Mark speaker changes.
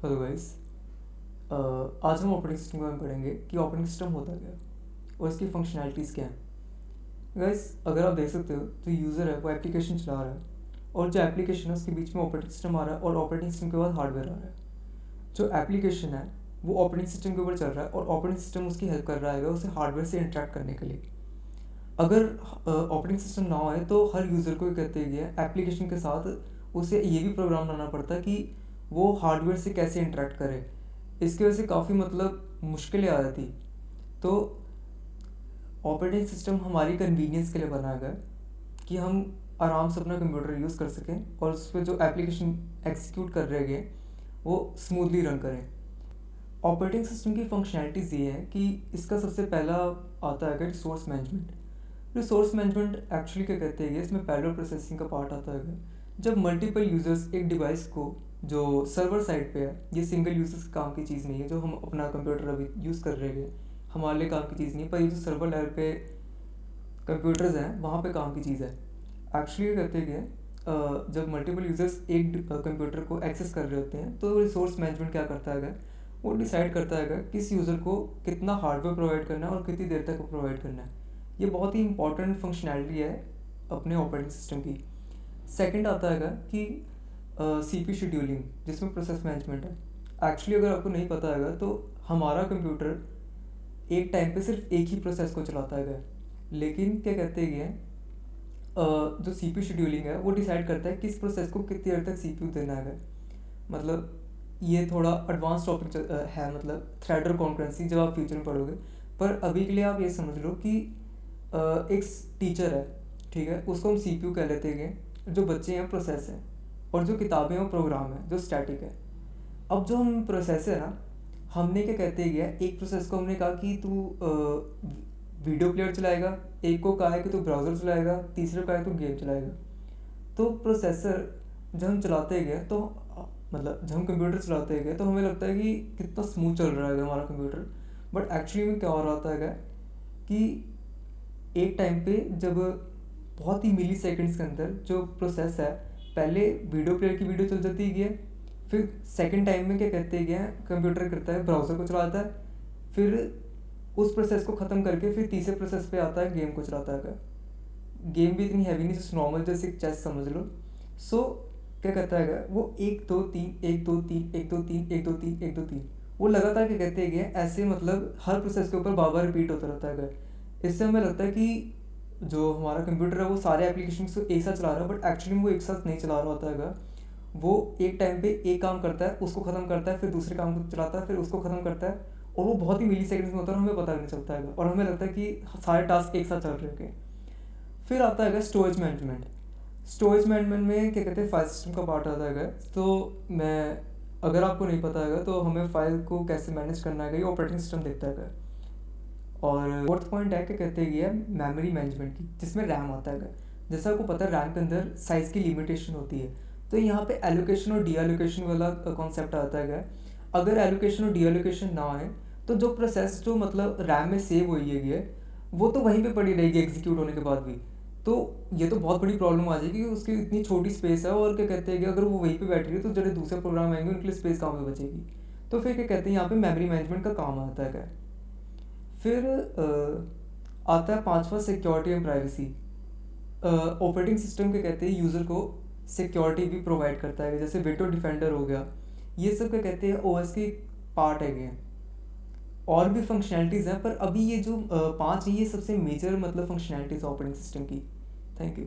Speaker 1: Hello guys. आज हम operating system के बारे में पढ़ेंगे कि ऑपरेटिंग सिस्टम होता क्या है और इसकी फंक्शनैलिटीज़ क्या हैं। गाइस, अगर आप देख सकते हो तो यूज़र है वो एप्लीकेशन चला रहा है और जो एप्लीकेशन है उसके बीच में ऑपरेटिंग सिस्टम आ रहा है और ऑपरेटिंग सिस्टम के बाद हार्डवेयर आ रहा है। जो एप्लीकेशन है वो ऑपरेटिंग सिस्टम के ऊपर चल रहा है और ऑपरेटिंग सिस्टम उसकी हेल्प कर रहा है उसे हार्डवेयर से इंटरेक्ट करने के लिए। अगर ऑपरेटिंग सिस्टम ना आए तो हर यूज़र को कहते हैं एप्लीकेशन के साथ उसे ये भी प्रोग्राम बनाना पड़ता है कि वो हार्डवेयर से कैसे इंटरेक्ट करे। इसकी वजह से काफ़ी मुश्किलें आ जाती। तो ऑपरेटिंग सिस्टम हमारी कन्वीनियंस के लिए बनाया गया है कि हम आराम से अपना कंप्यूटर यूज़ कर सकें और उस पर जो एप्लीकेशन एग्जीक्यूट कर रहे हैं वो स्मूथली रन करें। ऑपरेटिंग सिस्टम की फंक्शनैलिटीज़ ये है कि इसका सबसे पहला आता है resource management. Resource management actually क्या कहते हैं, इसमें पैरेलल प्रोसेसिंग का पार्ट आता है। जब मल्टीपल यूज़र्स एक डिवाइस को जो सर्वर साइड पे है, ये सिंगल यूज़र्स काम की चीज़ नहीं है जो हम अपना कंप्यूटर अभी यूज़ कर रहे हैं, हमारे लिए काम की चीज़ नहीं है, पर ये जो सर्वर लेवल पे कंप्यूटर्स हैं वहाँ पे काम की चीज़ है। एक्चुअली कहते हैं जब मल्टीपल यूज़र्स एक कंप्यूटर को एक्सेस कर रहे होते हैं तो रिसोर्स मैनेजमेंट क्या करता है, वो डिसाइड करता है किस यूज़र को कितना हार्डवेयर प्रोवाइड करना है और कितनी देर तक प्रोवाइड करना है। ये बहुत ही इंपॉर्टेंट फंक्शनैलिटी है अपने ऑपरेटिंग सिस्टम की। सेकंड आता है कि सीपीयू शेड्यूलिंग, जिसमें प्रोसेस मैनेजमेंट है। एक्चुअली अगर आपको नहीं पता है तो हमारा कंप्यूटर एक टाइम पे सिर्फ एक ही प्रोसेस को चलाता है, लेकिन क्या कहते हैं जो सीपीयू शेड्यूलिंग है वो डिसाइड करता है किस प्रोसेस को कितनी देर तक सीपीयू देना है। मतलब ये थोड़ा एडवांस टॉपिक है, मतलब थ्रेडर कॉन्करेंसी जब आप फ्यूचर में पढ़ोगे। पर अभी के लिए आप ये समझ लो कि एक टीचर है, ठीक है, उसको हम सीपीयू कह लेते हैं, जो बच्चे हैं प्रोसेस है, और जो किताबें हैं वो प्रोग्राम है जो स्टैटिक है। अब जो हम प्रोसेस है ना, हमने क्या कहते हैं एक प्रोसेस को हमने कहा कि तू वीडियो प्लेयर चलाएगा, एक को कहा है कि तू ब्राउज़र चलाएगा, तीसरे को कहा है तू गेम चलाएगा। तो प्रोसेसर जब हम चलाते हैं तो मतलब जब हम कंप्यूटर चलाते हैं तो हमें लगता है कि कितना स्मूथ चल रहा है हमारा कंप्यूटर। बट एक्चुअली में क्या हो रहा होता है कि एक टाइम पे जब बहुत ही मिली सेकेंड्स के अंदर जो प्रोसेस है, पहले वीडियो प्लेयर की वीडियो चल जाती है, फिर सेकंड टाइम में क्या कहते हैं कंप्यूटर करता है ब्राउज़र को चलाता है, फिर उस प्रोसेस को ख़त्म करके फिर तीसरे प्रोसेस पे आता है गेम को चलाता है। गेम भी इतनी हैवी नहीं, जस्ट नॉर्मल जैसे चेस समझ लो। सो क्या कहता है वो 1 2 3 1 2 3 1 2 3 1 2 3 1 2 3 वो लगातार क्या कहते हैं ऐसे, मतलब हर प्रोसेस के ऊपर बार बार रिपीट होता रहता है। इससे हमें लगता है कि जो हमारा कंप्यूटर है वो सारे एप्लीकेशन को एक साथ चला रहा है, बट एक्चुअली वो एक साथ नहीं चला रहा होता है। वो एक टाइम पे एक काम करता है, उसको ख़त्म करता है, फिर दूसरे काम को चलाता है, फिर उसको ख़त्म करता है, और वो बहुत ही मिली सेकेंड्स में होता है और हमें पता नहीं चलता है और हमें लगता है कि सारे टास्क एक साथ चल रहे हैं। फिर आता है स्टोरेज मैनेजमेंट। स्टोरेज मैनेजमेंट में क्या कहते हैं फाइल सिस्टम का पार्ट आता है। तो मैं अगर आपको नहीं पता है तो हमें फाइल को कैसे मैनेज करना है ये ऑपरेटिंग सिस्टम देखता है। और फोर्थ पॉइंट है क्या कहते हैं मेमोरी मैनेजमेंट की, जिसमें रैम आता है। जैसा आपको पता है रैम के अंदर साइज़ की लिमिटेशन होती है, तो यहाँ पे एलोकेशन और डी एलोकेशन वाला कॉन्सेप्ट आता है। अगर एलोकेशन और डी एलोकेशन ना आए तो जो प्रोसेस जो मतलब रैम में सेव हुई है वो तो वहीं पे पड़ी रहेगी एग्जीक्यूट होने के बाद भी। तो ये तो बहुत बड़ी प्रॉब्लम आ जाएगी कि उसकी इतनी छोटी स्पेस है, और क्या कहते हैं कि अगर वो वहीं पे बैठ रही है तो जब दूसरे प्रोग्राम आएंगे उनके लिए स्पेस कहाँ पे बचेगी। तो फिर क्या कहते हैं यहाँ पे मेमोरी मैनेजमेंट का काम आता है। फिर आता है पांचवा security and privacy. Operating system के कहते हैं यूज़र को सिक्योरिटी भी प्रोवाइड करता है, जैसे विंडो डिफेंडर हो गया, ये सब क्या कहते हैं ओएस के पार्ट है। और भी फंक्शनैलिटीज़ हैं, पर अभी ये जो 5 है ये सबसे मेजर मतलब फंक्शनैलिटीज़ ऑपरेटिंग सिस्टम की। Thank you.